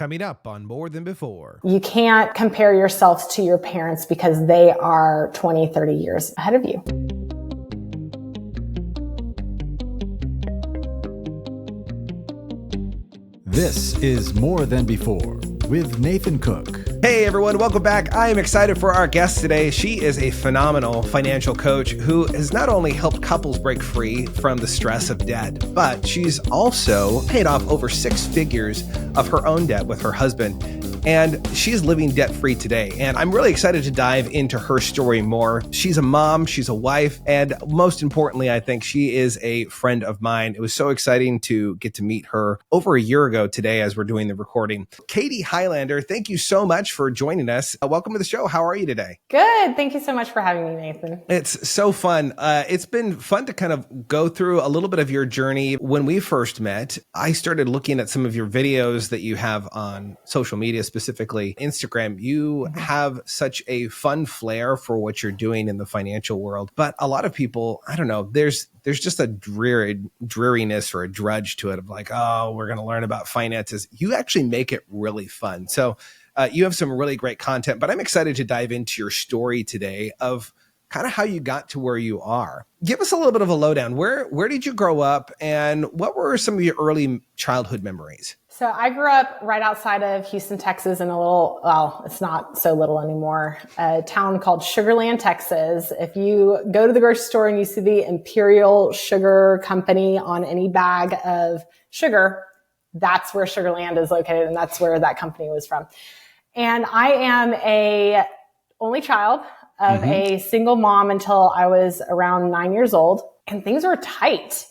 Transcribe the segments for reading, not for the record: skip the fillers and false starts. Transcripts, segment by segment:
coming up on More Than Before. You can't compare yourselves to your parents because they are 20, 30 years ahead of you. This is More Than Before with Nathan Cook. Hey everyone, welcome back. I am excited for our guest today. She is a phenomenal financial coach who has not only helped couples break free from the stress of debt, but she's also paid off over 6 figures of her own debt with her husband. And she's living debt-free today. And I'm really excited to dive into her story more. She's a mom, she's a wife, and most importantly, I think she is a friend of mine. It was so exciting to get to meet her over a year ago today as we're doing the recording. Katy Hylander, thank you so much for joining us. Welcome to the show. How are you today? Good. Thank you so much for having me, Nathan. It's so fun. It's been fun to kind of go through a little bit of your journey. When we first met, I started looking at some of your videos that you have on social media, specifically Instagram. You have such a fun flair for what you're doing in the financial world. But a lot of people, I don't know, there's just a dreariness or a drudge to it of like, oh, we're going to learn about finances. You actually make it really fun. So you have some really great content, but I'm excited to dive into your story today of kind of how you got to where you are. Give us a little bit of a lowdown. Where did you grow up and what were some of your early childhood memories? So I grew up right outside of Houston, Texas in a little, well, it's not so little anymore, a town called Sugar Land, Texas. If you go to the grocery store and you see the Imperial Sugar Company on any bag of sugar, that's where Sugar Land is located, and that's where that company was from. And I am a only child of a single mom until I was around 9 years old, and things were tight.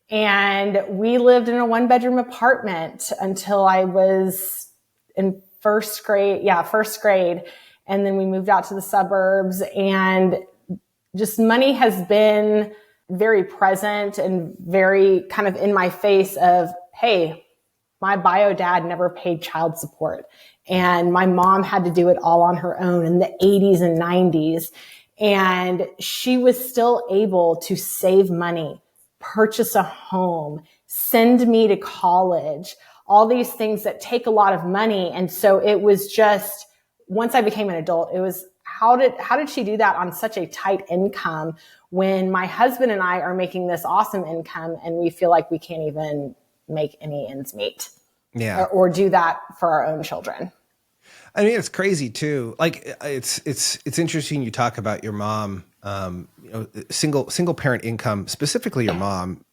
And we lived in a 1-bedroom apartment until I was in first grade. And then we moved out to the suburbs, and just money has been very present and very kind of in my face of, hey, my bio dad never paid child support. And my mom had to do it all on her own in the 80s and 90s. And she was still able to save money, purchase a home, send me to college, all these things that take a lot of money. And so it was just, once I became an adult, it was, how did she do that on such a tight income when my husband and I are making this awesome income and we feel like we can't even make any ends meet? Yeah. Or do that for our own children. I mean, it's crazy too. Like it's interesting. You talk about your mom, single parent income, specifically your mom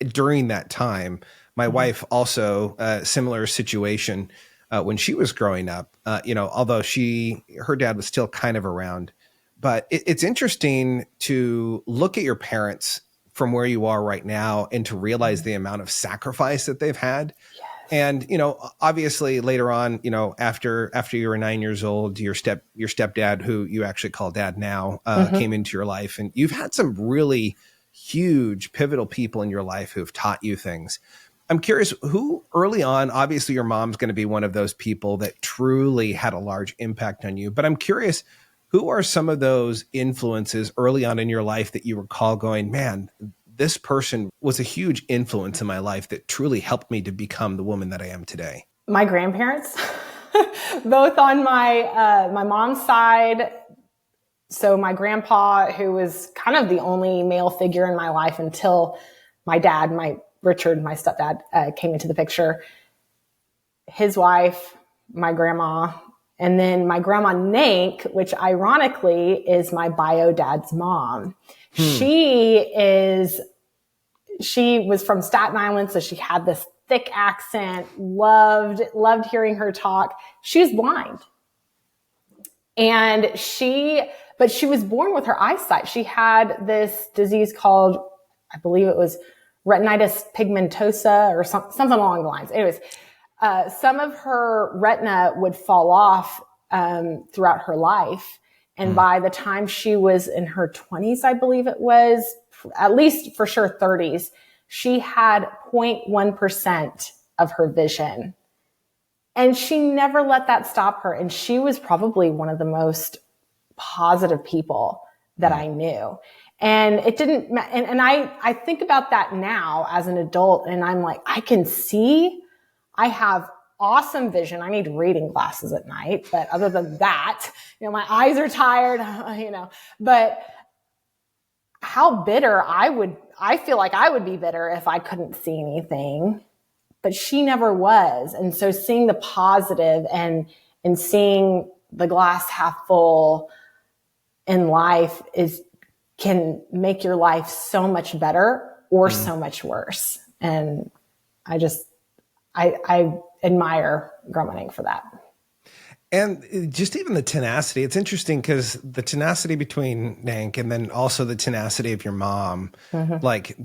during that time. My wife also, similar situation, when she was growing up, although her dad was still kind of around, but it's interesting to look at your parents from where you are right now and to realize the amount of sacrifice that they've had. And, obviously later on, after you were 9 years old, your stepdad, who you actually call dad now, came into your life, and you've had some really huge pivotal people in your life who've taught you things. I'm curious who early on, obviously your mom's going to be one of those people that truly had a large impact on you, but I'm curious, who are some of those influences early on in your life that you recall going, man, this person was a huge influence in my life that truly helped me to become the woman that I am today? My grandparents, both on my mom's side. So my grandpa, who was kind of the only male figure in my life until my dad, Richard, my stepdad, came into the picture. His wife, my grandma, and then my grandma Nank, which ironically is my bio dad's mom. She was from Staten Island, so she had this thick accent, loved hearing her talk. She was blind. And but she was born with her eyesight. She had this disease called, I believe it was retinitis pigmentosa or something along the lines. Anyways, some of her retina would fall off throughout her life. And by the time she was in her 20s, I believe it was, at least for sure 30s, she had 0.1% of her vision. And she never let that stop her. And she was probably one of the most positive people that I knew. And it didn't, and I think about that now as an adult, and I'm like, I can see I have awesome vision. I need reading glasses at night, but other than that, my eyes are tired, but how bitter I feel like I would be bitter if I couldn't see anything, but she never was. And so seeing the positive and seeing the glass half full in life can make your life so much better or so much worse. And I admire Grandma for that. And just even the tenacity, it's interesting because the tenacity between Nank and then also the tenacity of your mom, like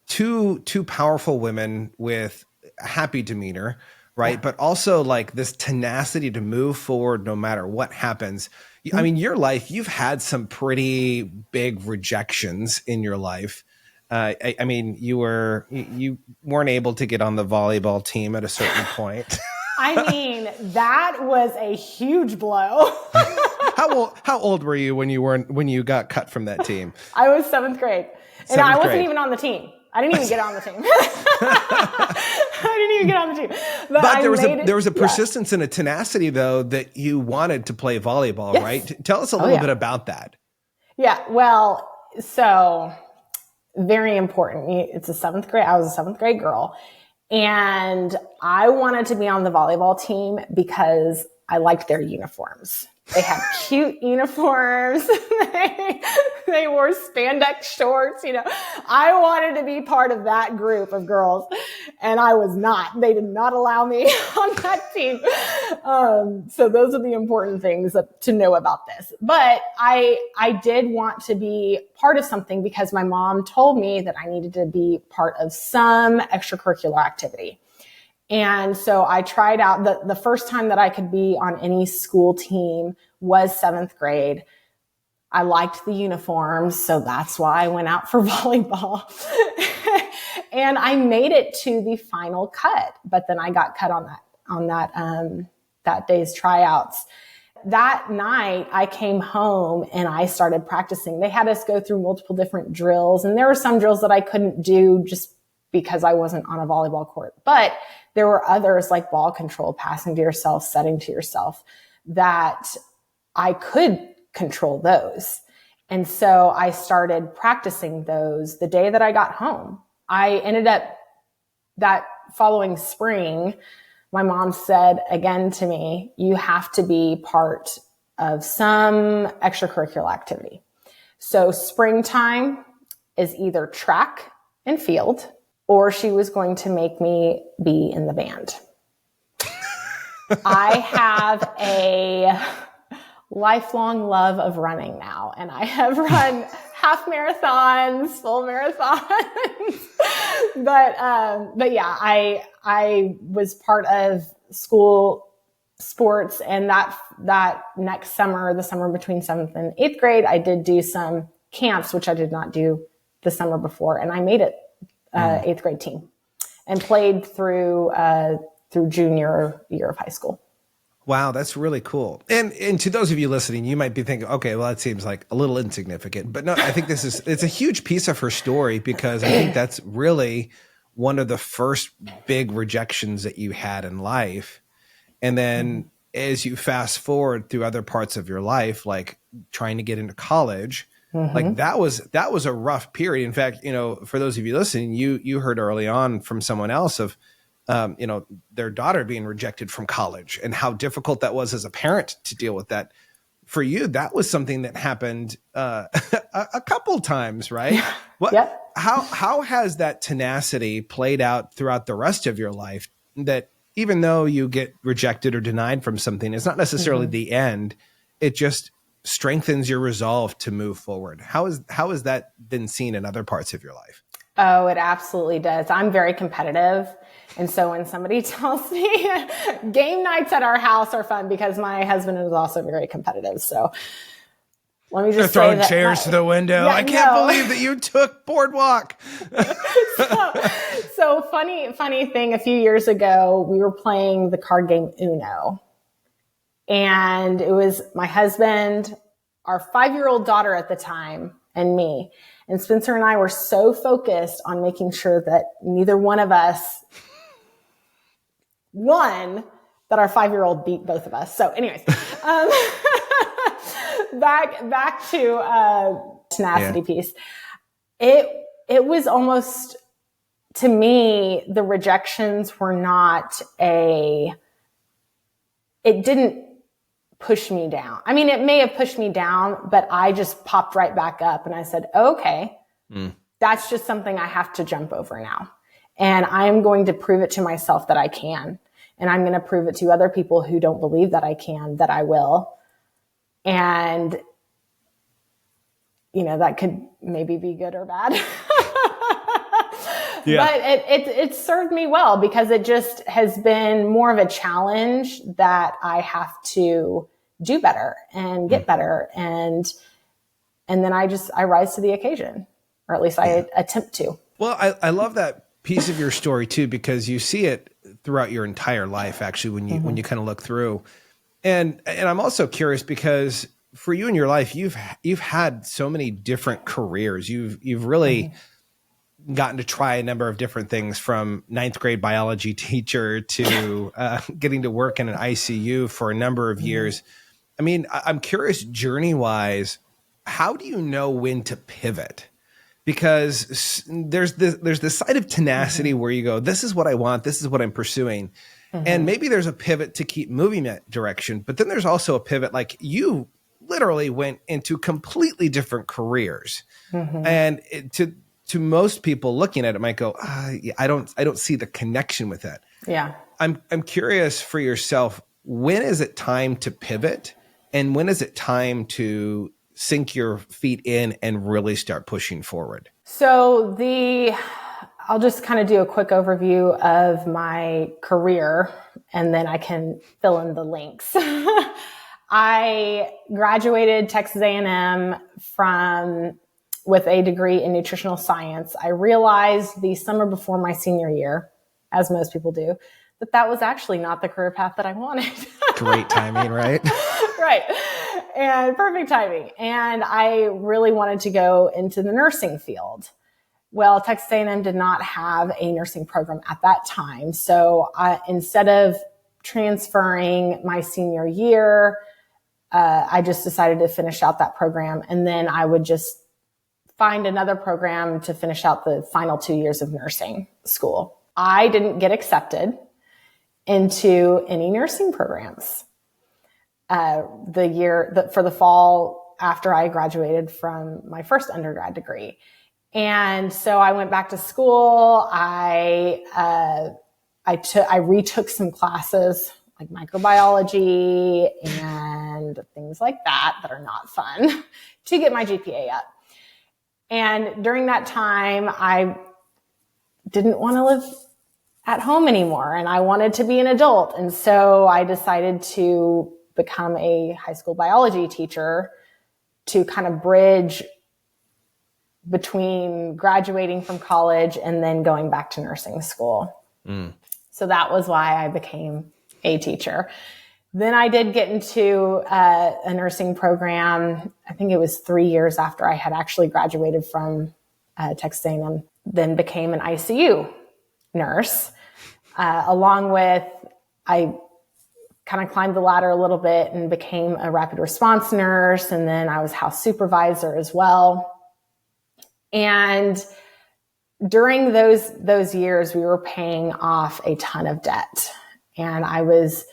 two powerful women with a happy demeanor, right? But also like this tenacity to move forward no matter what happens. I mean, your life, you've had some pretty big rejections in your life. I mean, you weren't able to get on the volleyball team at a certain point. I mean, that was a huge blow. How old were you when you got cut from that team? I was 7th grade. And I wasn't even on the team. I didn't even get on the team. But there was a persistence and a tenacity though that you wanted to play volleyball, right? Tell us a little bit about that. Yeah. Well, so very important. It's a 7th grade. I was a 7th grade girl. And I wanted to be on the volleyball team because I liked their uniforms. They had cute uniforms. They wore spandex shorts. I wanted to be part of that group of girls, and I was not. They did not allow me on that team. So those are the important things to know about this. But I did want to be part of something because my mom told me that I needed to be part of some extracurricular activity. And so I tried out the first time that I could be on any school team was 7th grade. I liked the uniforms, so that's why I went out for volleyball. And I made it to the final cut, but then I got cut on that day's tryouts. That night I came home and I started practicing. They had us go through multiple different drills, and there were some drills that I couldn't do just because I wasn't on a volleyball court. But there were others like ball control, passing to yourself, setting to yourself, that I could control those. And so I started practicing those the day that I got home. I ended up that following spring, my mom said again to me, you have to be part of some extracurricular activity. So springtime is either track and field, or she was going to make me be in the band. I have a lifelong love of running now, and I have run half marathons, full marathons. But yeah, I was part of school sports, and that next summer, the summer between 7th and 8th grade, I did do some camps, which I did not do the summer before, and I made it 8th grade team and played through junior year of high school. Wow, that's really cool. And to those of you listening, you might be thinking, okay, well, that seems like a little insignificant. But no, I think it's a huge piece of her story, because I think that's really one of the first big rejections that you had in life. And then as you fast forward through other parts of your life, like trying to get into college, like that was a rough period. In fact, for those of you listening, you heard early on from someone else of, their daughter being rejected from college and how difficult that was as a parent to deal with that. For you, that was something that happened a couple times, right? How has that tenacity played out throughout the rest of your life, that even though you get rejected or denied from something, it's not necessarily the end. It just strengthens your resolve to move forward. How has that been seen in other parts of your life? Oh, it absolutely does. I'm very competitive. And so when somebody tells me game nights at our house are fun, because my husband is also very competitive. So let me just throwing chairs to the window. I can't believe that you took Boardwalk. So funny thing. A few years ago, we were playing the card game Uno, and it was my husband, our 5-year-old daughter at the time, and me. And Spencer and I were so focused on making sure that neither one of us One, that our 5-year-old beat both of us. So anyways, back to tenacity piece. It was almost, to me, the rejections were not it didn't push me down. I mean, it may have pushed me down, but I just popped right back up and I said, okay, that's just something I have to jump over now. And I'm going to prove it to myself that I can. And I'm going to prove it to other people who don't believe that I can, that I will. And, that could maybe be good or bad. Yeah. But it served me well because it just has been more of a challenge that I have to do better and get better. And then I rise to the occasion, or at least I attempt to. Well, I love that piece of your story too, because you see it throughout your entire life, actually, when you kind of look through. And I'm also curious because for you in your life, you've had so many different careers. You've really gotten to try a number of different things, from ninth grade biology teacher to getting to work in an ICU for a number of years. I mean, I'm curious, journey-wise, how do you know when to pivot? Because there's this side of tenacity where you go, this is what I want, this is what I'm pursuing. And maybe there's a pivot to keep moving that direction. But then there's also a pivot, like you literally went into completely different careers. And to most people looking at it might go, I don't see the connection with that. Yeah. I'm curious for yourself, when is it time to pivot? And when is it time to sink your feet in and really start pushing forward? So I'll just kind of do a quick overview of my career and then I can fill in the links. I graduated Texas A&M with a degree in nutritional science. I realized the summer before my senior year, as most people do, that was actually not the career path that I wanted. Great timing, right? Right. And perfect timing. And I really wanted to go into the nursing field. Well, Texas A&M did not have a nursing program at that time. So instead of transferring my senior year, I just decided to finish out that program. And then I would just find another program to finish out the final 2 years of nursing school. I didn't get accepted into any nursing programs for the fall after I graduated from my first undergrad degree. And so I went back to school. I retook some classes like microbiology and things like that are not fun to get my GPA up. And during that time, I didn't want to live at home anymore and I wanted to be an adult. And so I decided to become a high school biology teacher to kind of bridge between graduating from college and then going back to nursing school. So that was why I became a teacher. Then I did get into a nursing program. I think it was 3 years after I had actually graduated from Texas A&M, then became an ICU nurse. Along with, I kind of climbed the ladder a little bit and became a rapid response nurse. And then I was house supervisor as well. And during those years, we were paying off a ton of debt. And I was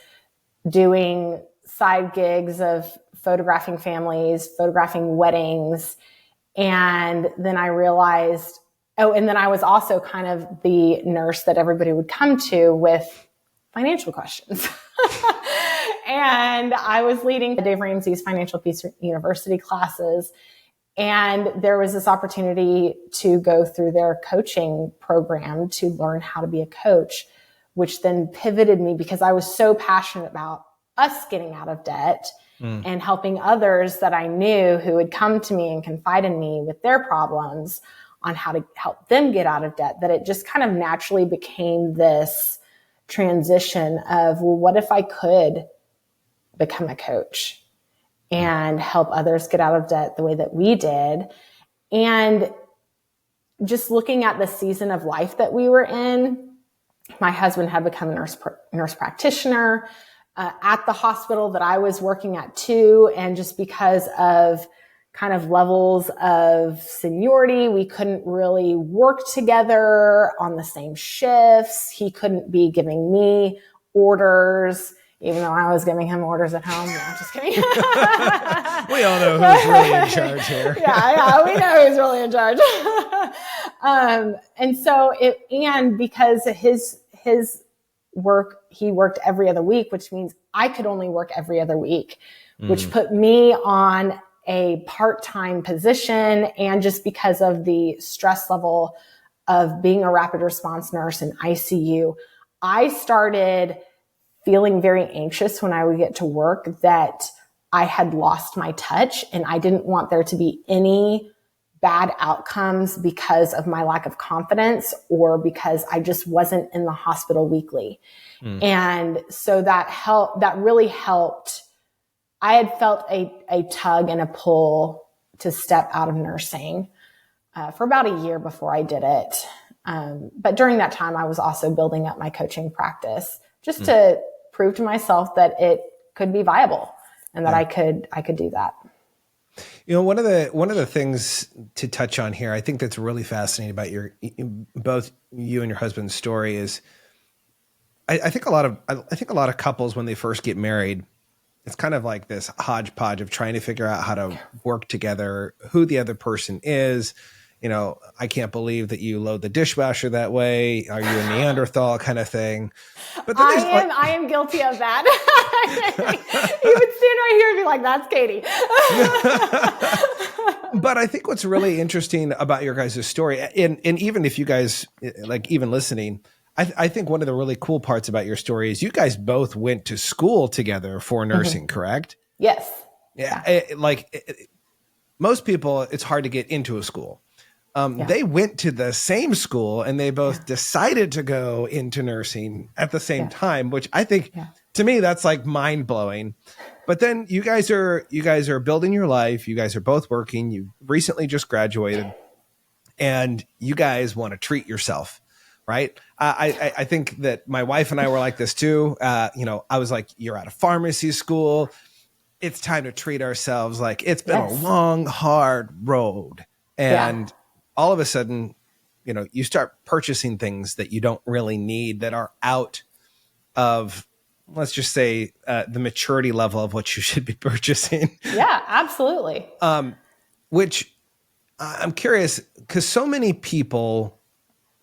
doing side gigs of photographing families, photographing weddings. And then I realized, and then I was also kind of the nurse that everybody would come to with financial questions. And I was leading Dave Ramsey's Financial Peace University classes. And there was this opportunity to go through their coaching program to learn how to be a coach, which then pivoted me because I was so passionate about us getting out of debt and helping others that I knew who would come to me and confide in me with their problems on how to help them get out of debt, that it just kind of naturally became this transition of, well, what if I could become a coach and help others get out of debt the way that we did? And just looking at the season of life that we were in, my husband had become a nurse practitioner at the hospital that I was working at too. And just because of kind of levels of seniority, we couldn't really work together on the same shifts. He couldn't be giving me orders, even though I was giving him orders at home. No, I'm just kidding. We all know who's really in charge here. Yeah, we know who's really in charge. And because his work, he worked every other week, which means I could only work every other week, which put me on a part-time position. And just because of the stress level of being a rapid response nurse in ICU, I started feeling very anxious when I would get to work that I had lost my touch, and I didn't want there to be any bad outcomes because of my lack of confidence or because I just wasn't in the hospital weekly. And so that really helped. I had felt a tug and a pull to step out of nursing for about a year before I did it. But during that time, I was also building up my coaching practice just to prove to myself that it could be viable and that I could do that. You know, one of the things to touch on here, I think that's really fascinating about both you and your husband's story is, I think a lot of couples when they first get married, it's kind of like this hodgepodge of trying to figure out how to work together, who the other person is. You know, I can't believe that you load the dishwasher that way. Are you a Neanderthal kind of thing? But I am guilty of that. You would stand right here and be like, "That's Katy." But I think what's really interesting about your guys' story, and even if you guys like even listening, I think one of the really cool parts about your story is you guys both went to school together for nursing, correct? Yes. Yeah. Most people, it's hard to get into a school. They went to the same school and they both decided to go into nursing at the same time, which I think to me, that's like mind blowing. But then you guys are building your life. You guys are both working. You recently just graduated and you guys want to treat yourself. Right. I think that my wife and I were like this too. I was like, you're out of pharmacy school. It's time to treat ourselves. Like it's been a long, hard road. And all of a sudden, you start purchasing things that you don't really need that are out of, let's just say, the maturity level of what you should be purchasing. Yeah, absolutely. Which I'm curious, because so many people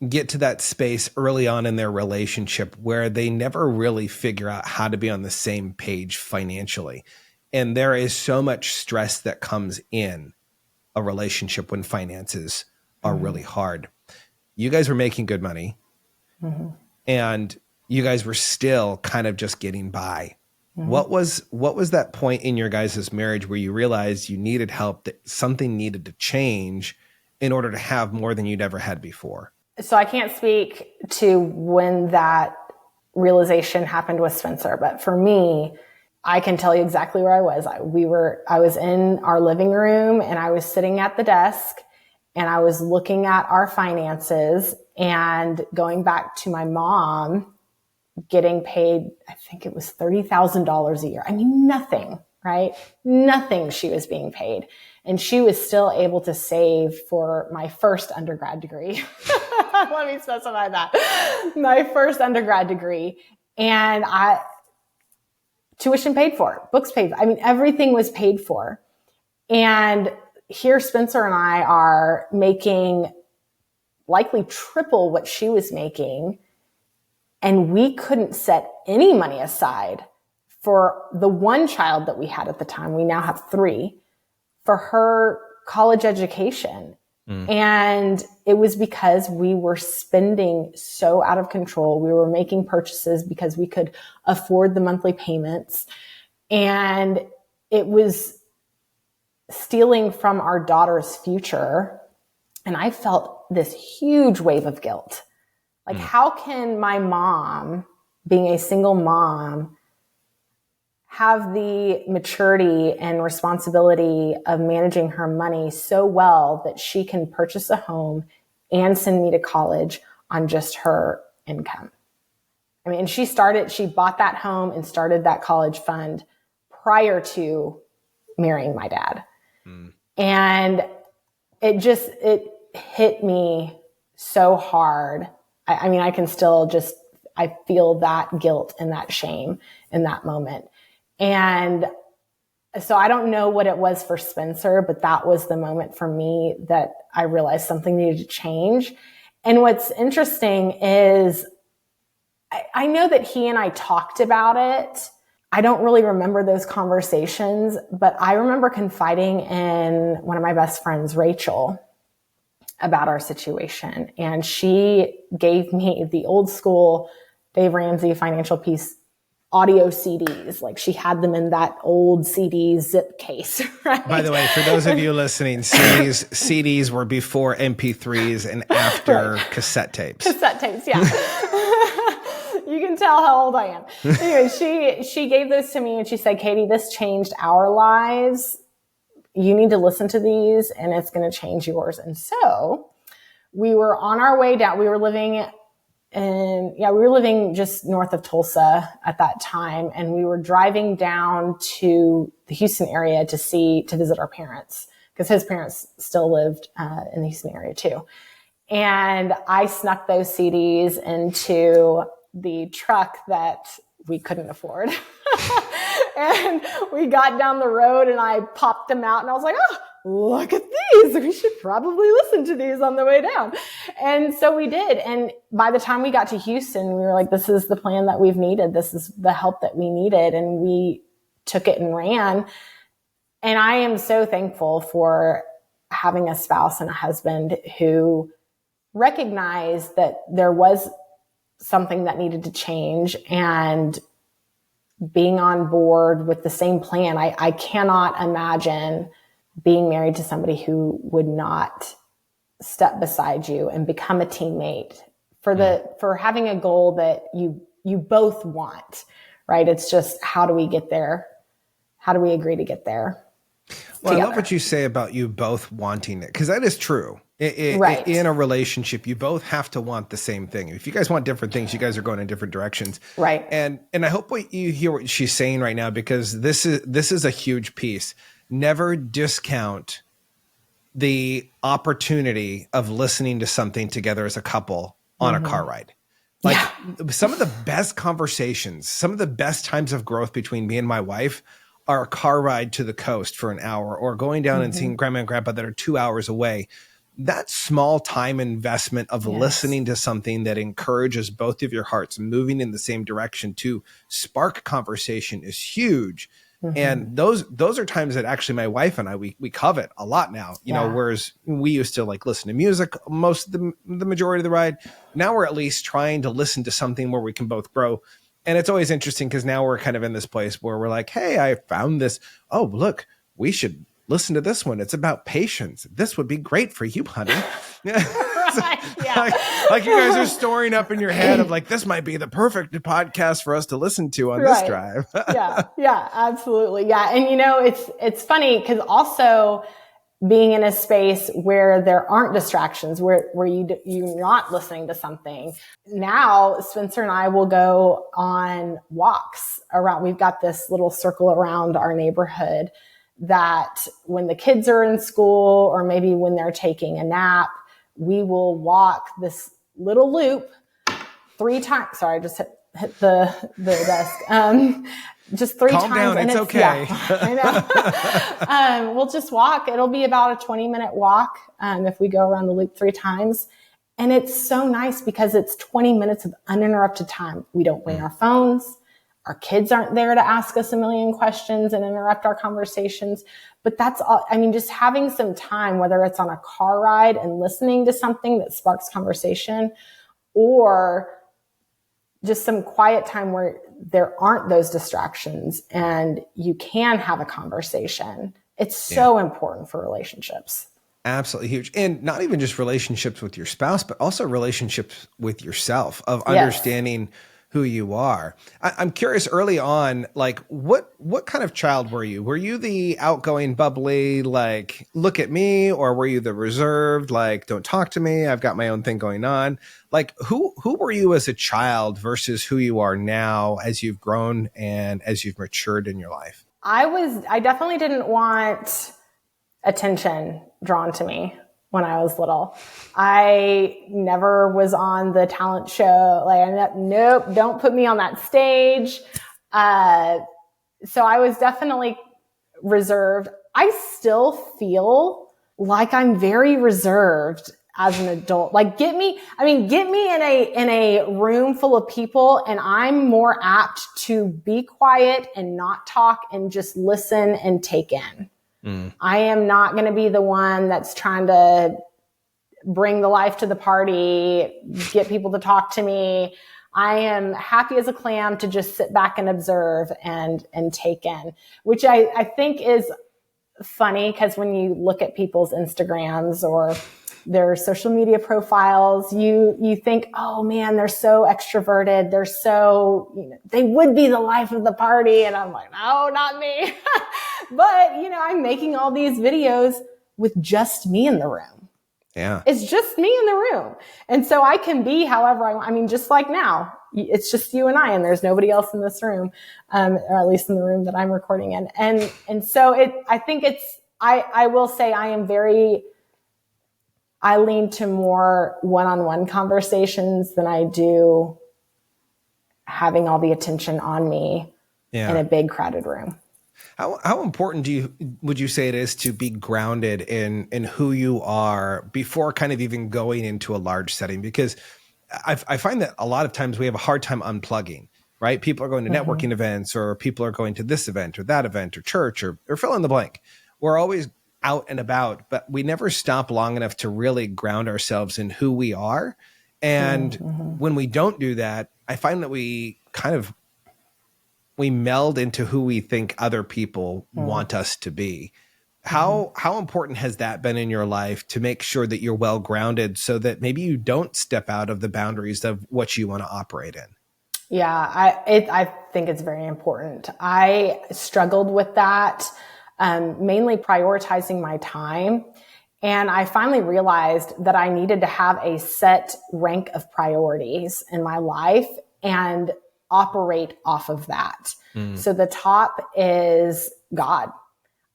get to that space early on in their relationship where they never really figure out how to be on the same page financially. And there is so much stress that comes in a relationship when finances are really hard. You guys were making good money and you guys were still kind of just getting by. What was that point in your guys' marriage where you realized you needed help, that something needed to change in order to have more than you'd ever had before? So I can't speak to when that realization happened with Spencer, but for me, I can tell you exactly where I was. I was in our living room and I was sitting at the desk and I was looking at our finances and going back to my mom getting paid, I think it was $30,000 a year. I mean, nothing, right? Nothing she was being paid. And she was still able to save for my first undergrad degree. Let me specify that. My first undergrad degree. And tuition paid for, books paid for. I mean, everything was paid for. And here Spencer and I are making likely triple what she was making. And we couldn't set any money aside for the one child that we had at the time. We now have 3 for her college education. And it was because we were spending so out of control. We were making purchases because we could afford the monthly payments. And it was stealing from our daughter's future. And I felt this huge wave of guilt. Like, how can my mom, being a single mom, have the maturity and responsibility of managing her money so well that she can purchase a home and send me to college on just her income? I mean, she bought that home and started that college fund prior to marrying my dad. And it hit me so hard. I mean, I can still I feel that guilt and that shame in that moment. And so I don't know what it was for Spencer, but that was the moment for me that I realized something needed to change. And what's interesting is I know that he and I talked about it. I don't really remember those conversations, but I remember confiding in one of my best friends, Rachel, about our situation. And she gave me the old school Dave Ramsey Financial Peace audio CDs. Like she had them in that old CD zip case, right? By the way, for those of you listening, CDs were before MP3s and after cassette tapes. Cassette tapes, yeah. You can tell how old I am. Anyway, she gave those to me and she said, Katy, this changed our lives. You need to listen to these and it's going to change yours. And so we were on our way down. We were living just north of Tulsa at that time. And we were driving down to the Houston area to visit our parents because his parents still lived in the Houston area too. And I snuck those CDs into the truck that we couldn't afford. And we got down the road and I popped them out and I was like, oh, look at these. We should probably listen to these on the way down. And so we did. And by the time we got to Houston, we were like, this is the plan that we've needed. This is the help that we needed. And we took it and ran. And I am so thankful for having a spouse and a husband who recognized that there was something that needed to change and being on board with the same plan. I cannot imagine being married to somebody who would not step beside you and become a teammate for having a goal that you both want, right? It's just, how do we get there? How do we agree to get there? Well, together? I love what you say about you both wanting it, because that is true. Right. In a relationship, you both have to want the same thing. If you guys want different things, you guys are going in different directions. Right. And I hope you hear what she's saying right now, because this is a huge piece. Never discount the opportunity of listening to something together as a couple on a car ride. Like some of the best conversations, some of the best times of growth between me and my wife are a car ride to the coast for an hour, or going down and seeing grandma and grandpa that are 2 hours away. That small time investment of listening to something that encourages both of your hearts moving in the same direction to spark conversation is huge. And those are times that actually my wife and I, we covet a lot now, you know, whereas we used to like listen to music most of the majority of the ride. Now we're at least trying to listen to something where we can both grow. And it's always interesting because now we're kind of in this place where we're like, hey, I found this. Oh, look, we should listen to this one. It's about patience. This would be great for you, honey. Like you guys are storing up in your head of like, this might be the perfect podcast for us to listen to on this drive. Yeah, absolutely. Yeah. And you know, it's funny because also being in a space where there aren't distractions, where you're not listening to something. Now, Spencer and I will go on walks around. We've got this little circle around our neighborhood that when the kids are in school or maybe when they're taking a nap, we will walk this little loop 3 times. Sorry, I just hit the desk. Just 3 Calm times. down, And it's okay. I know. We'll just walk. It'll be about a 20-minute walk if we go around the loop 3 times. And it's so nice because it's 20 minutes of uninterrupted time. We don't bring our phones. Our kids aren't there to ask us a million questions and interrupt our conversations. But that's all. I mean, just having some time, whether it's on a car ride and listening to something that sparks conversation, or just some quiet time where there aren't those distractions and you can have a conversation. It's so important for relationships. Absolutely huge. And not even just relationships with your spouse, but also relationships with yourself, of understanding who you are. I'm curious early on, like what kind of child were you? Were you the outgoing, bubbly, like, look at me, or were you the reserved, like, don't talk to me, I've got my own thing going on? Like who were you as a child versus who you are now as you've grown and as you've matured in your life? I definitely didn't want attention drawn to me when I was little. I never was on the talent show. Like, nope, don't put me on that stage. So I was definitely reserved. I still feel like I'm very reserved as an adult. Like get me in a room full of people and I'm more apt to be quiet and not talk and just listen and take in. I am not going to be the one that's trying to bring the life to the party, get people to talk to me. I am happy as a clam to just sit back and observe and take in, which I think is funny because when you look at people's Instagrams or their social media profiles, you think, oh man, they're so extroverted. They're so, they would be the life of the party. And I'm like, no, not me. But, I'm making all these videos with just me in the room. Yeah. It's just me in the room. And so I can be however I want. I mean, just like now, it's just you and I, and there's nobody else in this room, or at least in the room that I'm recording in. And so I will say I lean to more one-on-one conversations than I do having all the attention on me in a big crowded room. How important would you say it is to be grounded in who you are before kind of even going into a large setting? Because I find that a lot of times we have a hard time unplugging, right? People are going to networking events, or people are going to this event or that event or church or fill in the blank. We're always out and about, but we never stop long enough to really ground ourselves in who we are. And when we don't do that, I find that we meld into who we think other people want us to be. How important has that been in your life to make sure that you're well grounded so that maybe you don't step out of the boundaries of what you want to operate in? Yeah, I think it's very important. I struggled with that, mainly prioritizing my time. And I finally realized that I needed to have a set rank of priorities in my life and operate off of that. So the top is God.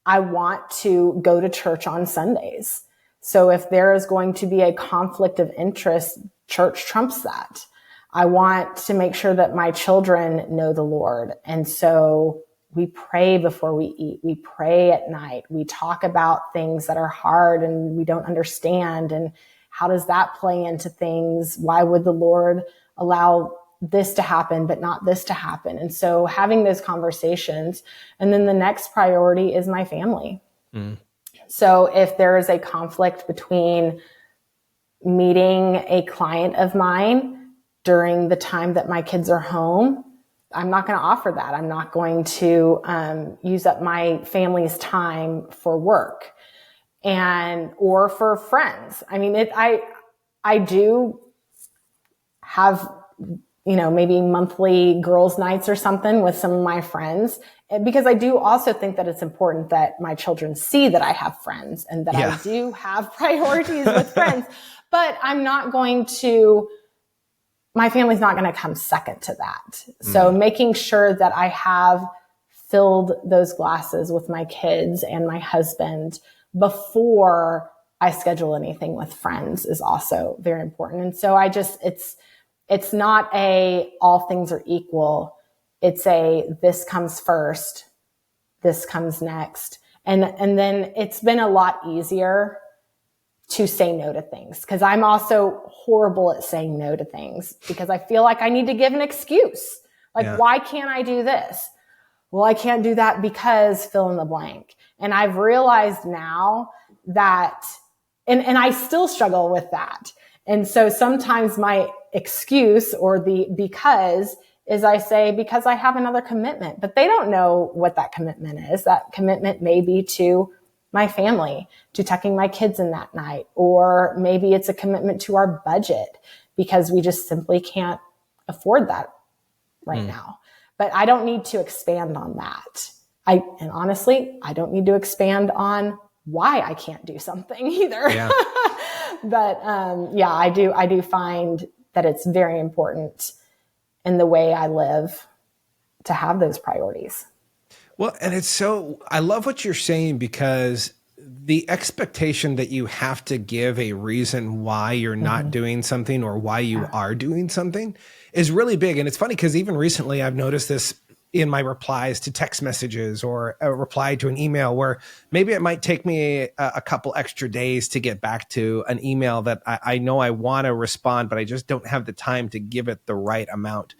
I want to go to church on Sundays. So if there is going to be a conflict of interest, church trumps that. I want to make sure that my children know the Lord. And so we pray before we eat. We pray at night. We talk about things that are hard and we don't understand. And how does that play into things? Why would the Lord allow this to happen, but not this to happen? And so having those conversations. And then the next priority is my family. So if there is a conflict between meeting a client of mine during the time that my kids are home, I'm not going to offer that. I'm not going to use up my family's time for work or for friends. I mean, I do have, maybe monthly girls' nights or something with some of my friends, because I do also think that it's important that my children see that I have friends and that I do have priorities with friends, but my family's not going to come second to that. So making sure that I have filled those glasses with my kids and my husband before I schedule anything with friends is also very important. And so it's not all things are equal. It's this comes first, this comes next. And then it's been a lot easier to say no to things, because I'm also horrible at saying no to things because I feel like I need to give an excuse. Like, why can't I do this? Well, I can't do that because fill in the blank. And I've realized now that, and I still struggle with that. And so sometimes my excuse or because is I say, because I have another commitment, but they don't know what that commitment is. That commitment may be to my family, to tucking my kids in that night, or maybe it's a commitment to our budget because we just simply can't afford that right now, but I don't need to expand on that. And honestly, I don't need to expand on why I can't do something either. Yeah. But, I do find that it's very important in the way I live to have those priorities. Well, and I love what you're saying, because the expectation that you have to give a reason why you're not doing something or why you are doing something is really big. And it's funny because even recently I've noticed this in my replies to text messages or a reply to an email, where maybe it might take me a couple extra days to get back to an email that I know I want to respond, but I just don't have the time to give it the right amount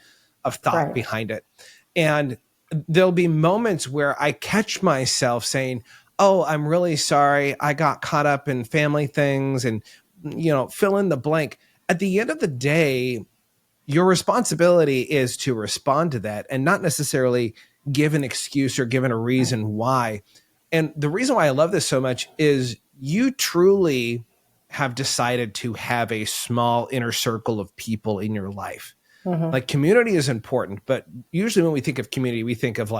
of thought behind it. And there'll be moments where I catch myself saying, oh, I'm really sorry, I got caught up in family things, and, fill in the blank. At the end of the day, your responsibility is to respond to that and not necessarily give an excuse or give a reason why. And the reason why I love this so much is you truly have decided to have a small inner circle of people in your life. Like, community is important, but usually when we think of community, we think of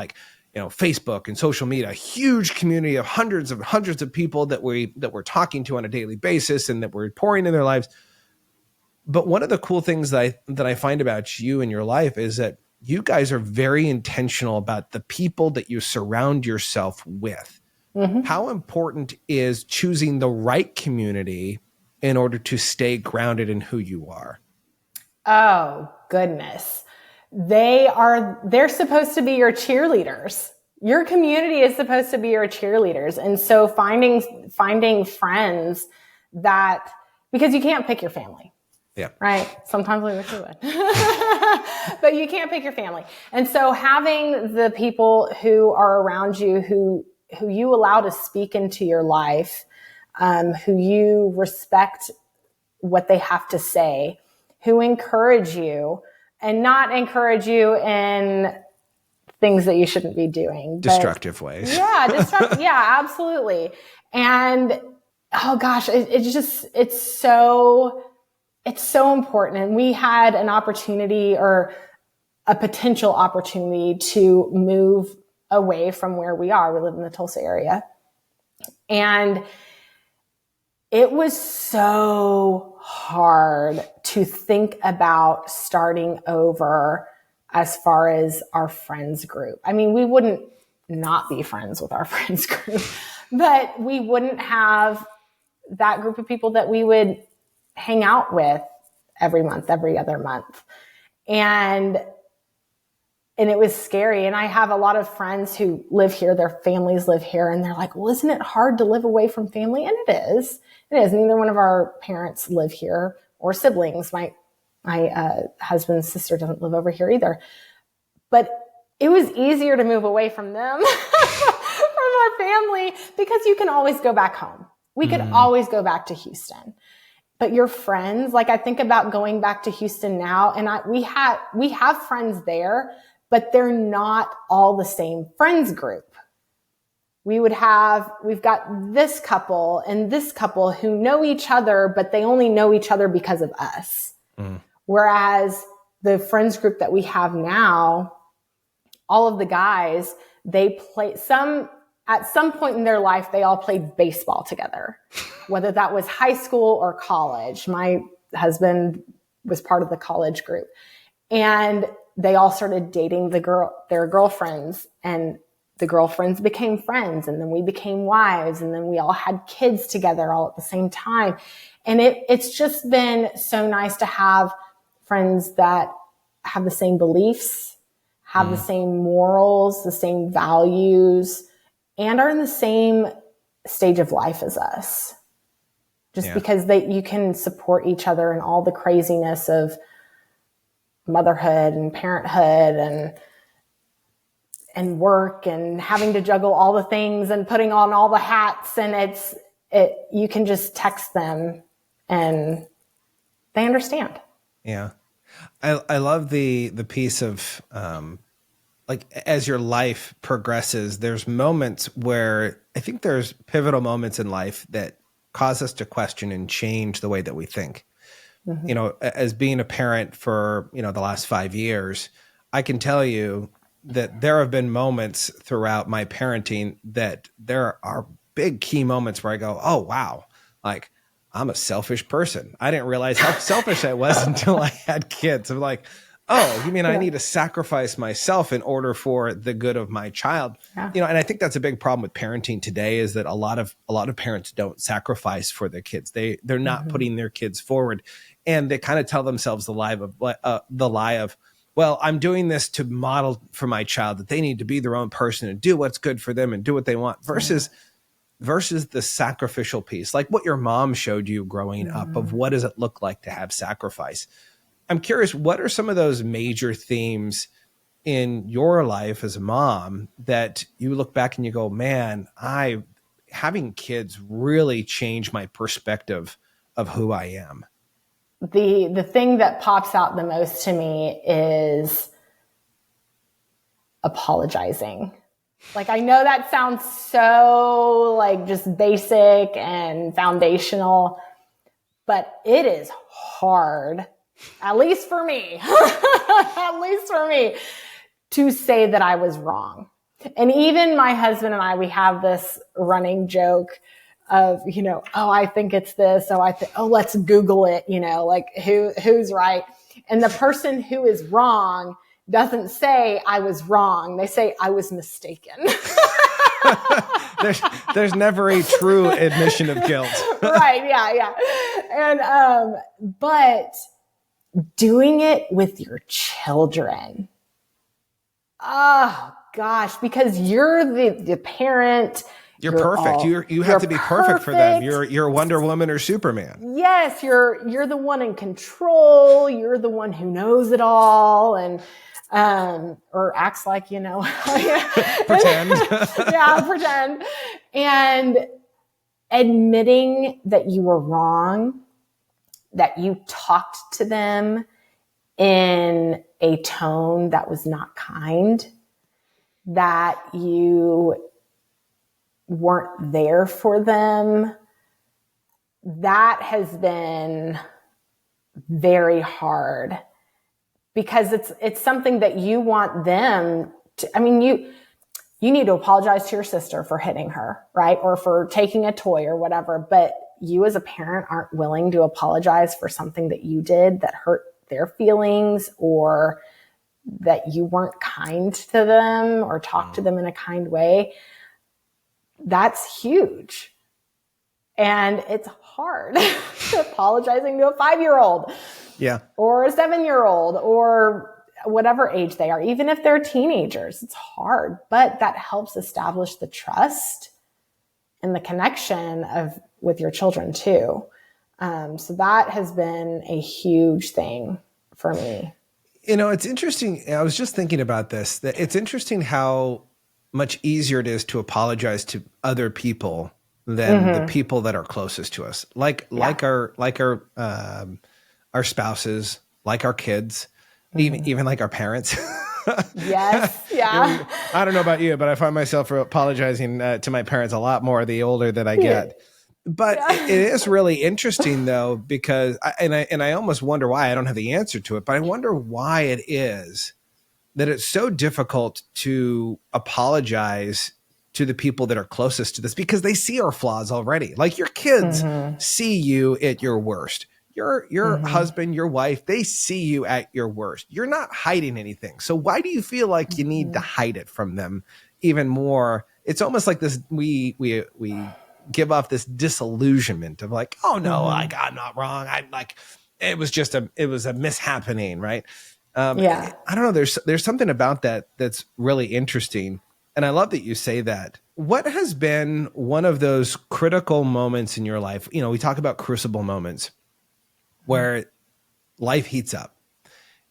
Facebook and social media, a huge community of hundreds of people that we're talking to on a daily basis and that we're pouring in their lives. But one of the cool things that I find about you and your life is that you guys are very intentional about the people that you surround yourself with. How important is choosing the right community in order to stay grounded in who you are? Oh, goodness. They're supposed to be your cheerleaders. Your community is supposed to be your cheerleaders. And so finding friends because you can't pick your family. Yeah. Right. Sometimes we wish we would, but you can't pick your family. And so having the people who are around you, who you allow to speak into your life, who you respect what they have to say, who encourage you and not encourage you in things that you shouldn't be doing. Destructive ways. Yeah. Yeah, absolutely. And oh gosh, it's so important. And we had an opportunity or a potential opportunity to move away from where we are. We live in the Tulsa area. And it was so hard to think about starting over as far as our friends group. I mean, we wouldn't not be friends with our friends group, but we wouldn't have that group of people that we would hang out with every month, every other month. And it was scary. And I have a lot of friends who live here, their families live here, and they're like, well, isn't it hard to live away from family? And it is. It is. Neither one of our parents live here or siblings. My husband's sister doesn't live over here either. But it was easier to move away from them, from our family, because you can always go back home. We could always go back to Houston. But your friends, like I think about going back to Houston now, and we have friends there, but they're not all the same friends group. We've got this couple and this couple who know each other, but they only know each other because of us. Whereas the friends group that we have now, all of the guys, at some point in their life, they all played baseball together, whether that was high school or college. My husband was part of the college group, and they all started dating their girlfriends, and the girlfriends became friends, and then we became wives, and then we all had kids together all at the same time. And it's just been so nice to have friends that have the same beliefs, have the same morals, the same values, and are in the same stage of life as us. Just because you can support each other in all the craziness of motherhood and parenthood and work and having to juggle all the things and putting on all the hats. And you can just text them and they understand. Yeah. I love the piece of, like, as your life progresses, there's moments where I think there's pivotal moments in life that cause us to question and change the way that we think. As being a parent for, the last 5 years, I can tell you that there have been moments throughout my parenting that there are big key moments where I go, oh, wow, like I'm a selfish person. I didn't realize how selfish I was until I had kids. I'm like, oh, you mean I need to sacrifice myself in order for the good of my child? Yeah. And I think that's a big problem with parenting today is that a lot of parents don't sacrifice for their kids. They're not putting their kids forward, and they kind of tell themselves the lie of, well, I'm doing this to model for my child that they need to be their own person and do what's good for them and do what they want versus the sacrificial piece, like what your mom showed you growing up of what does it look like to have sacrifice. I'm curious, what are some of those major themes in your life as a mom that you look back and you go, man, having kids really changed my perspective of who I am? The thing that pops out the most to me is apologizing. Like, I know that sounds so like just basic and foundational, but it is hard, at least for me, to say that I was wrong. And even my husband and I, we have this running joke of, oh, I think it's this. Oh, let's Google it, like who's right. And the person who is wrong doesn't say I was wrong. They say I was mistaken. there's never a true admission of guilt. Right. Yeah. And, but doing it with your children. Oh gosh, because you're the parent. You're perfect. You have to be perfect for them. You're Wonder Woman or Superman. Yes, you're the one in control. You're the one who knows it all and or acts like pretend. Pretend. And admitting that you were wrong, that you talked to them in a tone that was not kind, that you weren't there for them. That has been very hard because it's something that you want them to, you need to apologize to your sister for hitting her, right? Or for taking a toy or whatever. But you as a parent aren't willing to apologize for something that you did that hurt their feelings or that you weren't kind to them or talked to them in a kind way. That's huge. And it's hard apologizing to a 5-year-old or a 7-year-old or whatever age they are, even if they're teenagers. It's hard, but that helps establish the trust and the connection with your children too. So that has been a huge thing for me. It's interesting. I was just thinking about this, that it's interesting how much easier it is to apologize to other people than the people that are closest to us, like our spouses, like our kids, even like our parents. Yes. Yeah. I don't know about you, but I find myself apologizing to my parents a lot more the older that I get. But it is really interesting though, because I almost wonder why. I don't have the answer to it, but I wonder why it is that it's so difficult to apologize to the people that are closest to this, because they see our flaws already. Like your kids see you at your worst. Your husband, your wife, they see you at your worst. You're not hiding anything. So why do you feel like you need to hide it from them even more? It's almost like this, we give off this disillusionment of like, oh no, I'm not wrong. It was a mishappening, right? I don't know. There's something about that that's really interesting. And I love that you say that. What has been one of those critical moments in your life? We talk about crucible moments where life heats up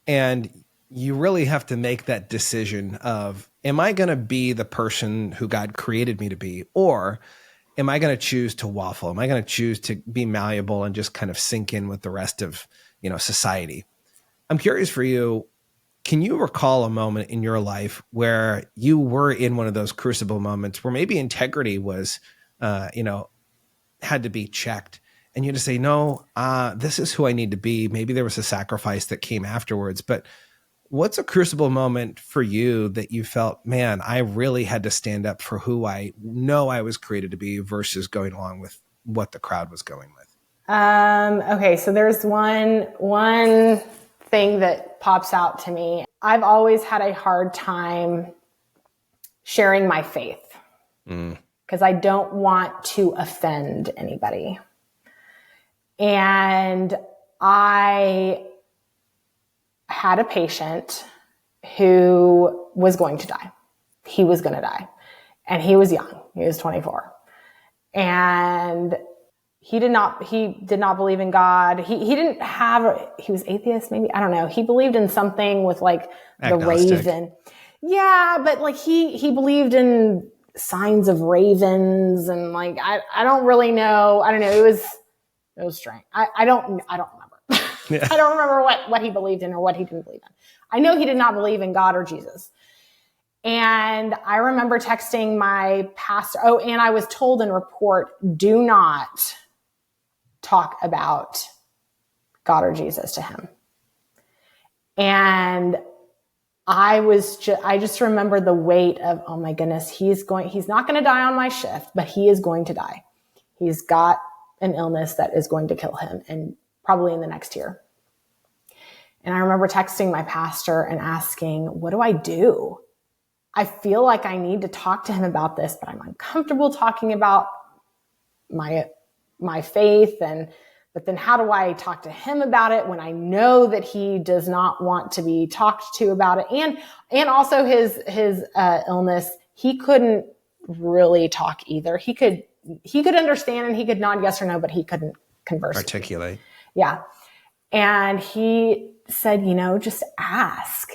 and you really have to make that decision of, am I going to be the person who God created me to be? Or am I going to choose to waffle? Am I going to choose to be malleable and just kind of sink in with the rest of, society? I'm curious for you. Can you recall a moment in your life where you were in one of those crucible moments where maybe integrity was, had to be checked, and you had to say, no, this is who I need to be. Maybe there was a sacrifice that came afterwards, but What's a crucible moment for you that you felt, man, I really had to stand up for who I know I was created to be versus going along with what the crowd was going with? Okay, so there's one thing that pops out to me. I've always had a hard time sharing my faith because I don't want to offend anybody. And I had a patient who was going to die. He was going to die. And he was young. He was 24. And he did not believe in God. He was atheist maybe. I don't know. He believed in something with like Agnostic. the raven. Yeah, but like he believed in signs of ravens and like, I don't really know. I don't know. It was strange. I don't remember. Yeah. I don't remember what he believed in or what he didn't believe in. I know he did not believe in God or Jesus. And I remember texting my pastor. Oh, and I was told in report, do not talk about God or Jesus to him. And I just remember the weight of, oh my goodness, he's not going to die on my shift, but he is going to die. He's got an illness that is going to kill him, and probably in the next year. And I remember texting my pastor and asking, what do I do? I feel like I need to talk to him about this, but I'm uncomfortable talking about my faith. But then how do I talk to him about it when I know that he does not want to be talked to about it? And also his illness, he couldn't really talk either. He could understand and he could nod yes or no, but he couldn't converse. Articulate. Yeah. And he said, just ask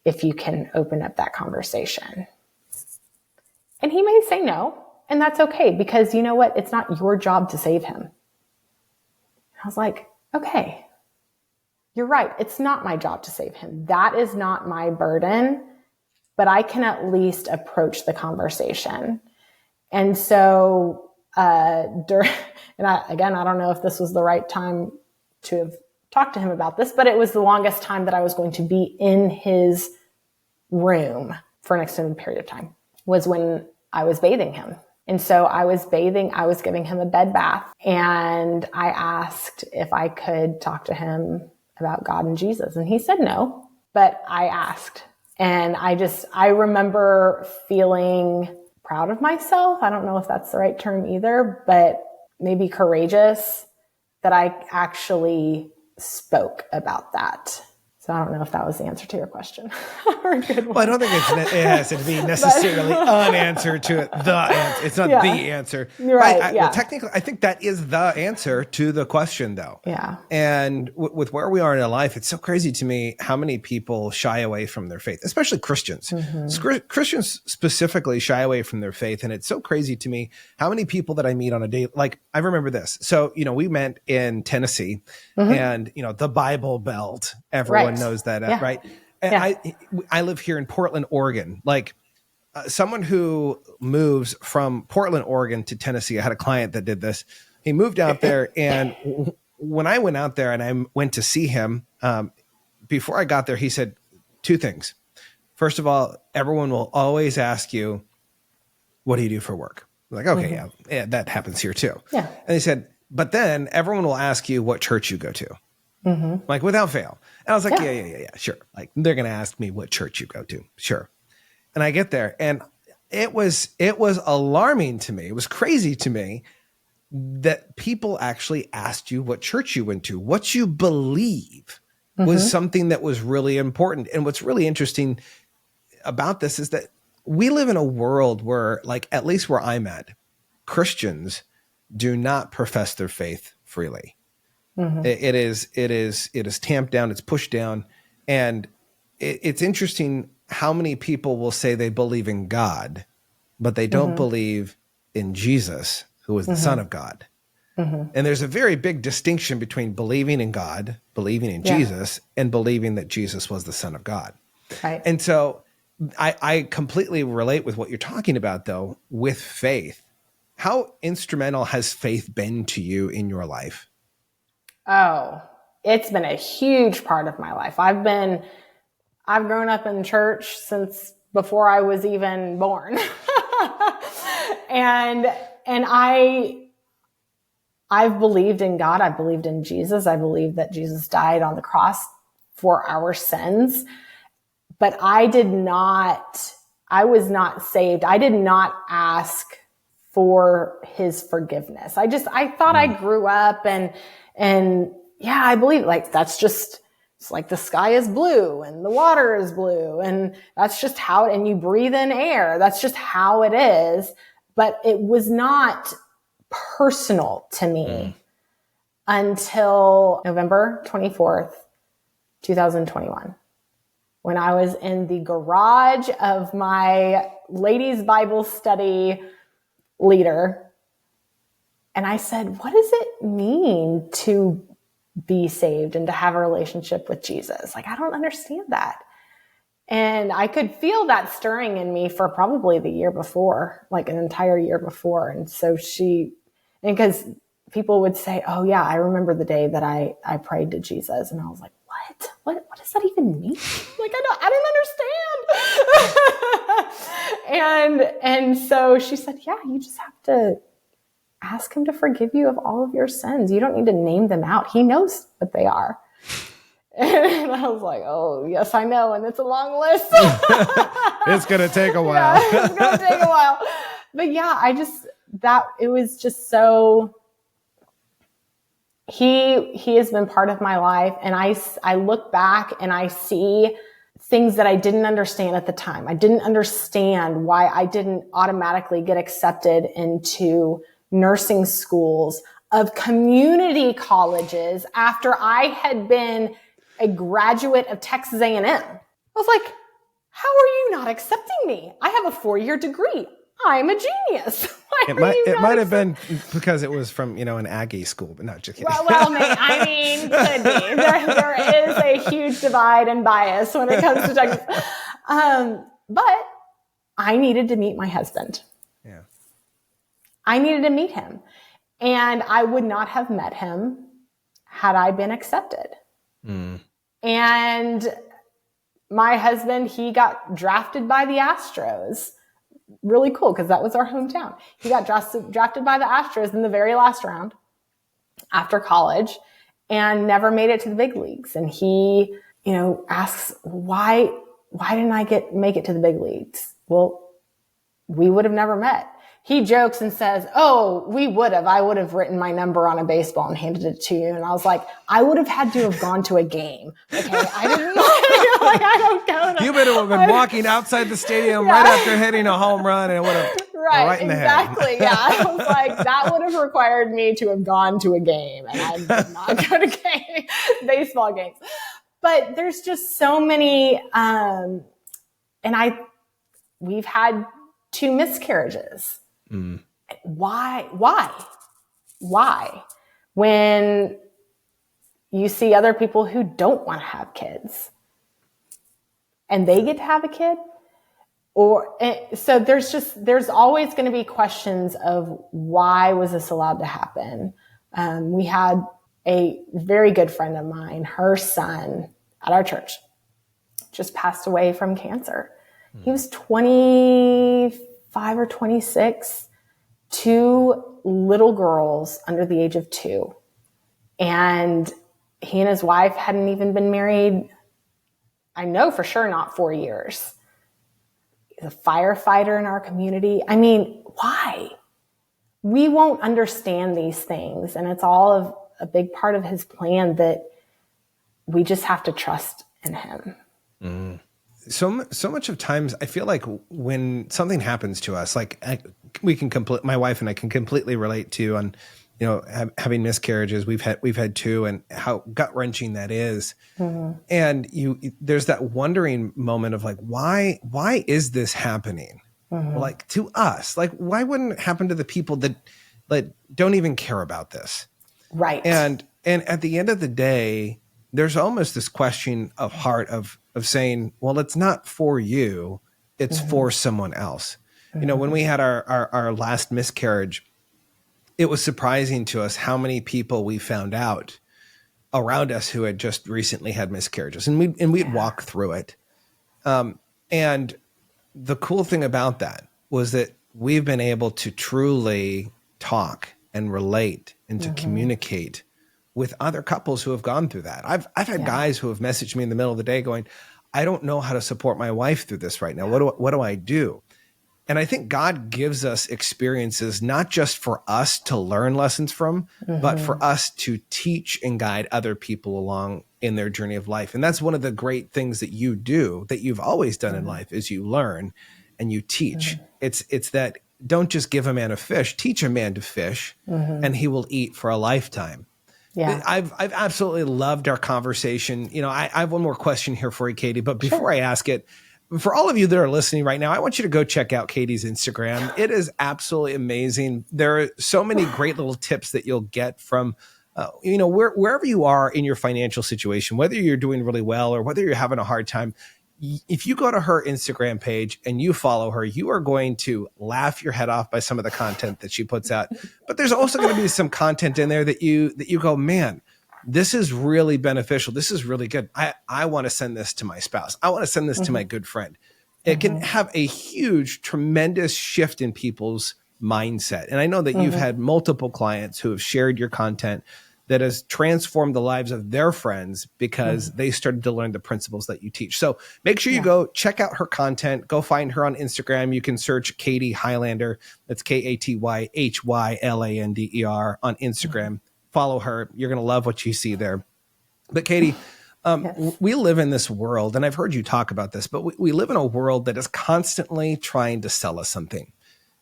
if you can open up that conversation. And he may say no, and that's okay, because you know what? It's not your job to save him. I was like, okay, you're right. It's not my job to save him. That is not my burden, but I can at least approach the conversation. And so, I don't know if this was the right time to have talked to him about this, but it was the longest time that I was going to be in his room for an extended period of time was when I was bathing him. And so I was giving him a bed bath, and I asked if I could talk to him about God and Jesus. And he said no, but I asked. And I remember feeling proud of myself. I don't know if that's the right term either, but maybe courageous that I actually spoke about that. So I don't know if that was the answer to your question or a good one. Well, I don't think it has to be necessarily an answer to it. The answer. It's not the answer. Right. Well, technically, I think that is the answer to the question, though. Yeah. And with where we are in our life, it's so crazy to me how many people shy away from their faith, especially Christians. Mm-hmm. Christians specifically shy away from their faith. And it's so crazy to me how many people that I meet on a day, like I remember this. So, we met in Tennessee and, the Bible Belt, everyone knows that, right? And I live here in Portland, Oregon. Like someone who moves from Portland, Oregon to Tennessee, I had a client that did this. He moved out there, and when I went out there and I went to see him, before I got there, he said two things. First of all, everyone will always ask you, what do you do for work? I'm like, okay, yeah, that happens here too. Yeah. And he said, but then everyone will ask you what church you go to. Like without fail. And I was like, yeah, sure. Like they're going to ask me what church you go to. Sure. And I get there, and it was alarming to me. It was crazy to me that people actually asked you what church you went to. What you believe was something that was really important. And what's really interesting about this is that we live in a world where, like, at least where I'm at, Christians do not profess their faith freely. It is tamped down. It's pushed down. And it's interesting how many people will say they believe in God, but they don't believe in Jesus, who is the Son of God. And there's a very big distinction between believing in God, believing in Jesus, and believing that Jesus was the Son of God. Right. And so I completely relate with what you're talking about, though, with faith. How instrumental has faith been to you in your life? Oh, it's been a huge part of my life. I've grown up in church since before I was even born. and I've believed in God. I believed in Jesus. I believe that Jesus died on the cross for our sins. But I was not saved. I did not ask for his forgiveness. I thought I grew up and yeah, I believe like that's just, it's like the sky is blue and the water is blue and that's just how, and you breathe in air. That's just how it is. But it was not personal to me until November 24th, 2021, when I was in the garage of my ladies' Bible study leader. And I said, what does it mean to be saved and to have a relationship with Jesus? Like, I don't understand that. And I could feel that stirring in me for probably the year before, like an entire year before. And so because people would say, oh yeah, I remember the day that I prayed to Jesus. And I was like, what does that even mean? Like, I don't understand. and so she said, yeah, you just have to ask him to forgive you of all of your sins. You don't need to name them out. He knows what they are. And I was like, oh, yes, I know. And it's a long list. It's going to take a while. Yeah, it's going to take a while. But yeah, it was just so, he has been part of my life. And I look back and I see things that I didn't understand at the time. I didn't understand why I didn't automatically get accepted into nursing schools of community colleges after I had been a graduate of Texas A&M. I was like, how are you not accepting me? I have a 4-year degree. I'm a genius. It might have been because it was from, an Aggie school, but not just kidding. Well, could be. There is a huge divide and bias when it comes to Texas. But I needed to meet my husband. Yeah. I needed to meet him. And I would not have met him had I been accepted. And my husband, he got drafted by the Astros. Really cool, because that was our hometown. He got drafted by the Astros in the very last round after college and never made it to the big leagues. And he, asks, why didn't I make it to the big leagues? Well, we would have never met. He jokes and says, oh, we would have. I would have written my number on a baseball and handed it to you. And I was like, I would have had to have gone to a game. Okay. I didn't I don't go to. You better have been walking outside the stadium right after hitting a home run and it would have right in the head. Exactly. Yeah. I was like, that would have required me to have gone to a game. And I did not go to baseball games. But there's just so many, we've had 2 miscarriages. Why? When you see other people who don't want to have kids and they get to have a kid, so there's always going to be questions of why was this allowed to happen? We had a very good friend of mine, her son at our church just passed away from cancer. He was 25 or 26, 2 little girls under the age of 2. And he and his wife hadn't even been married, I know for sure, not 4 years. He's a firefighter in our community. I mean, why? We won't understand these things. And it's all of a big part of his plan that we just have to trust in him. So much of times I feel like when something happens to us, like my wife and I can completely relate to on, having miscarriages. We've had 2 and how gut wrenching that is. And there's that wondering moment of like, why is this happening? Like to us, like why wouldn't it happen to the people that don't even care about this? Right. And at the end of the day, there's almost this question of heart of saying, well, it's not for you, it's for someone else. When we had our last miscarriage, it was surprising to us how many people we found out around us who had just recently had miscarriages, and we'd walk through it. And the cool thing about that was that we've been able to truly talk and relate and to communicate with other couples who have gone through that. I've had guys who have messaged me in the middle of the day going, I don't know how to support my wife through this right now. What do I do? And I think God gives us experiences, not just for us to learn lessons from, but for us to teach and guide other people along in their journey of life. And that's one of the great things that you do, that you've always done in life, is you learn and you teach. It's that don't just give a man a fish, teach a man to fish, and he will eat for a lifetime. Yeah. I've absolutely loved our conversation. You know, I have one more question here for you, Katy, but before I ask it, for all of you that are listening right now, I want you to go check out Katy's Instagram. It is absolutely amazing. There are so many great little tips that you'll get from, wherever you are in your financial situation, whether you're doing really well or whether you're having a hard time. If you go to her Instagram page and you follow her, you are going to laugh your head off by some of the content that she puts out. But there's also going to be some content in there that you go, man, this is really beneficial. This is really good. I want to send this to my spouse. I want to send this to my good friend. It can have a huge, tremendous shift in people's mindset. And I know that you've had multiple clients who have shared your content that has transformed the lives of their friends because they started to learn the principles that you teach. So make sure you go check out her content. Go find her on Instagram. You can search Katy Hylander. That's KatyHylander on Instagram. Follow her. You're going to love what you see there. But Katy, we live in this world, and I've heard you talk about this, but we live in a world that is constantly trying to sell us something.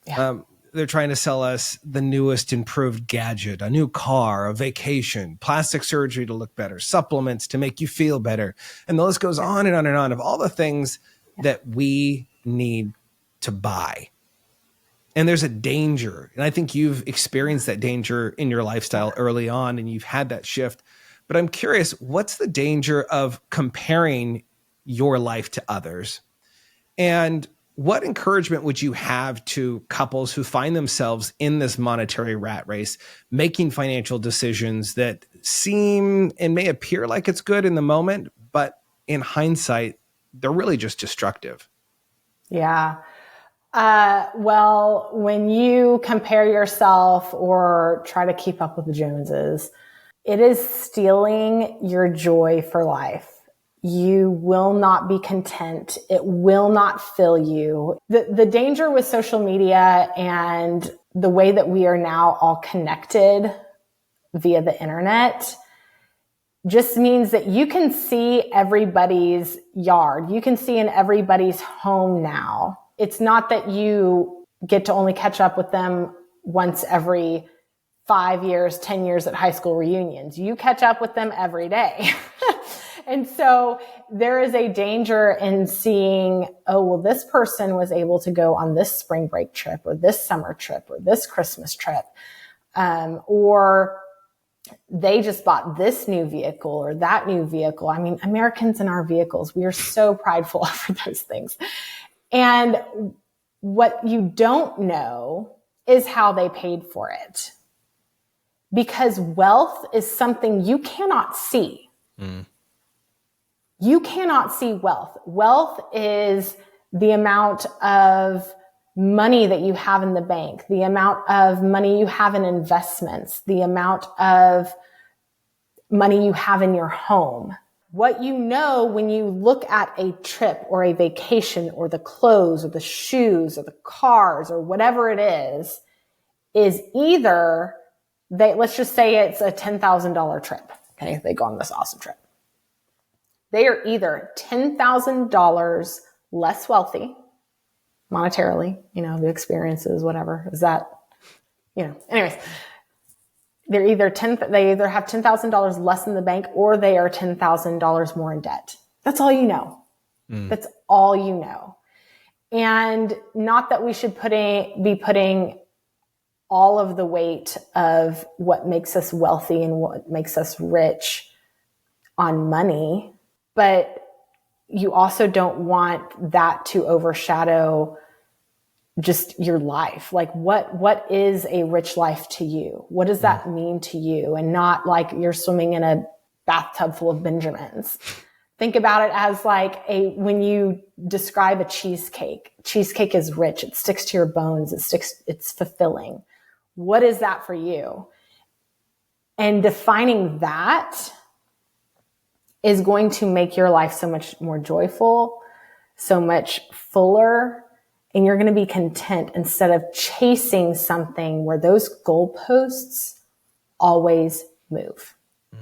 Yeah. They're trying to sell us the newest improved gadget, a new car, a vacation, plastic surgery to look better, supplements to make you feel better. And the list goes on and on and on of all the things that we need to buy. And there's a danger. And I think you've experienced that danger in your lifestyle early on, and you've had that shift. But I'm curious, what's the danger of comparing your life to others? And what encouragement would you have to couples who find themselves in this monetary rat race, making financial decisions that seem and may appear like it's good in the moment, but in hindsight, they're really just destructive? Yeah. Well, when you compare yourself or try to keep up with the Joneses, it is stealing your joy for life. You will not be content. It will not fill you. The danger with social media and the way that we are now all connected via the internet just means that you can see everybody's yard. You can see in everybody's home now. It's not that you get to only catch up with them once every 5 years, 10 years at high school reunions. You catch up with them every day. And so there is a danger in seeing, oh, well, this person was able to go on this spring break trip or this summer trip or this Christmas trip. Or they just bought this new vehicle or that new vehicle. I mean, Americans and our vehicles, we are so prideful for those things. And what you don't know is how they paid for it. Because wealth is something you cannot see. You cannot see wealth. Wealth is the amount of money that you have in the bank, the amount of money you have in investments, the amount of money you have in your home. What you know when you look at a trip or a vacation or the clothes or the shoes or the cars or whatever it is either let's just say it's a $10,000 trip. Okay. They go on this awesome trip. They are either $10,000 less wealthy monetarily, the experiences, whatever is that, anyways, they either have $10,000 less in the bank or they are $10,000 more in debt. That's all you know. That's all you know. And not that we should be putting all of the weight of what makes us wealthy and what makes us rich on money, but you also don't want that to overshadow just your life. Like what is a rich life to you? What does that mean to you? And not like you're swimming in a bathtub full of Benjamins. Think about it as like when you describe a cheesecake is rich. It sticks to your bones. It's fulfilling. What is that for you? And defining that is going to make your life so much more joyful, so much fuller, and you're going to be content instead of chasing something where those goalposts always move.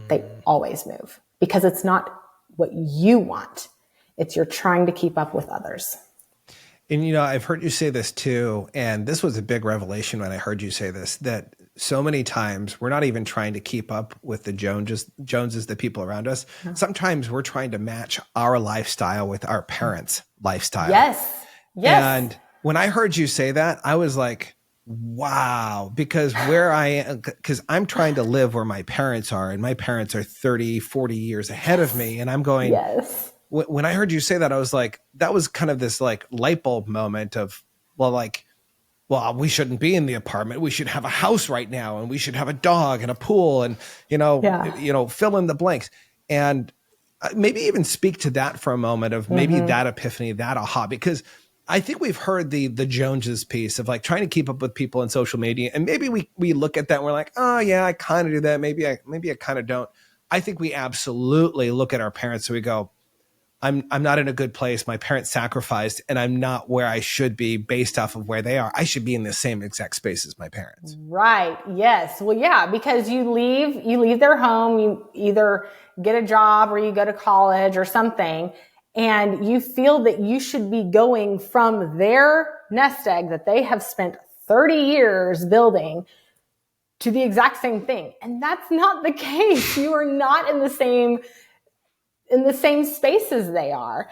They always move because it's not what you want. It's you're trying to keep up with others. And, I've heard you say this too, and this was a big revelation when I heard you say this, that so many times we're not even trying to keep up with the Joneses, the people around us. No. Sometimes we're trying to match our lifestyle with our parents' lifestyle. Yes. And when I heard you say that, I was like, wow, because because I'm trying to live where my parents are, and my parents are 30, 40 years ahead of me. And I'm going, yes. When I heard you say that, I was like, that was kind of this like light bulb moment of, well, we shouldn't be in the apartment. We should have a house right now, and we should have a dog and a pool, and, fill in the blanks. And maybe even speak to that for a moment of maybe that epiphany, that aha, because I think we've heard the Joneses piece of like trying to keep up with people on social media. And maybe we look at that and we're like, oh yeah, I kind of do that. Maybe I kind of don't. I think we absolutely look at our parents and we go, I'm not in a good place. My parents sacrificed, and I'm not where I should be based off of where they are. I should be in the same exact space as my parents. Right. Yes. Well, yeah, because you leave their home, you either get a job or you go to college or something, and you feel that you should be going from their nest egg that they have spent 30 years building to the exact same thing. And that's not the case. You are not in the same space as they are.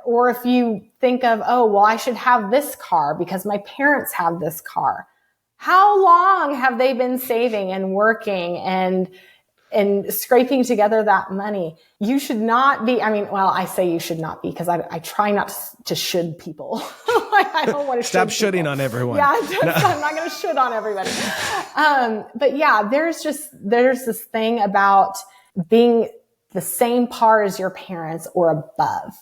Or if you think of, oh, well, I should have this car because my parents have this car. How long have they been saving and working and scraping together that money? You should not be, I say you should not be because I try not to should people. I don't want to stop shoulding on everyone. Yeah, I'm not going to should on everybody. But yeah, there's this thing about being the same par as your parents or above.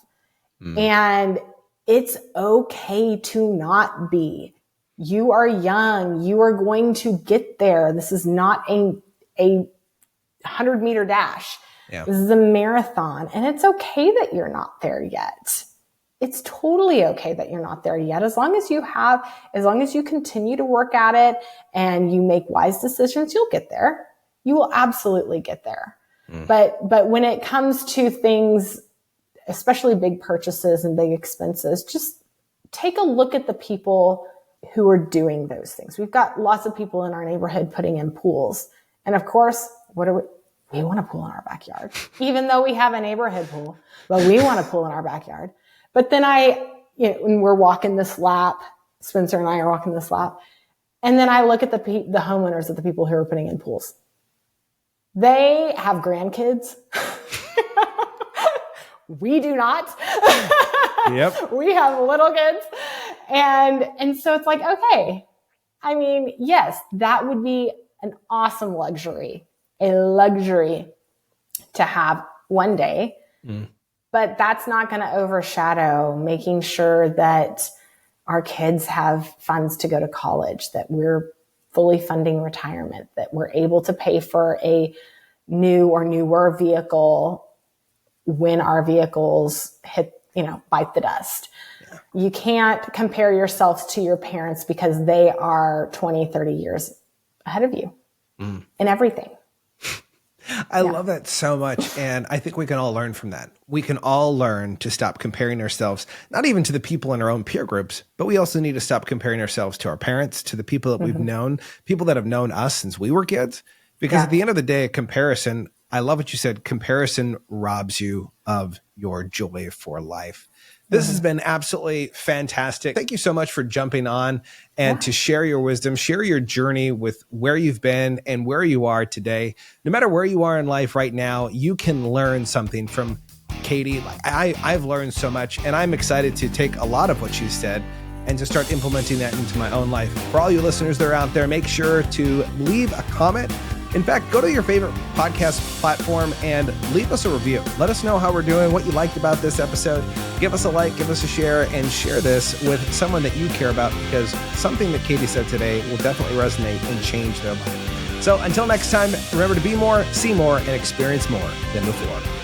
And it's okay to not be. You are young. You are going to get there. This is not a 100-meter dash. Yeah. This is a marathon. And it's okay that you're not there yet. It's totally okay that you're not there yet. As long as you continue to work at it and you make wise decisions, you'll get there. You will absolutely get there. But when it comes to things, especially big purchases and big expenses, just take a look at the people who are doing those things. We've got lots of people in our neighborhood putting in pools. And of course, we want a pool in our backyard, even though we have a neighborhood pool, but we want a pool in our backyard. But then when we're walking this lap, Spencer and I are walking this lap, and then I look at the homeowners of the people who are putting in pools. They have grandkids. We do not. Yep. We have little kids. And so it's like, okay. Yes, that would be an awesome luxury, a luxury to have one day. But that's not going to overshadow making sure that our kids have funds to go to college, that we're fully funding retirement, that we're able to pay for a new or newer vehicle when our vehicles bite the dust. Yeah. You can't compare yourselves to your parents because they are 20, 30 years ahead of you in everything. I love that so much. And I think we can all learn from that. We can all learn to stop comparing ourselves, not even to the people in our own peer groups, but we also need to stop comparing ourselves to our parents, to the people that we've known, people that have known us since we were kids. Because at the end of the day, comparison, I love what you said, comparison robs you of your joy for life. This has been absolutely fantastic. Thank you so much for jumping on and to share your wisdom, share your journey with where you've been and where you are today. No matter where you are in life right now, you can learn something from Katy. I've learned so much, and I'm excited to take a lot of what you said and to start implementing that into my own life. For all you listeners that are out there, make sure to leave a comment In fact, go to your favorite podcast platform and leave us a review. Let us know how we're doing, what you liked about this episode. Give us a like, give us a share, and share this with someone that you care about, because something that Katy said today will definitely resonate and change their life. So until next time, remember to be more, see more, and experience more than before.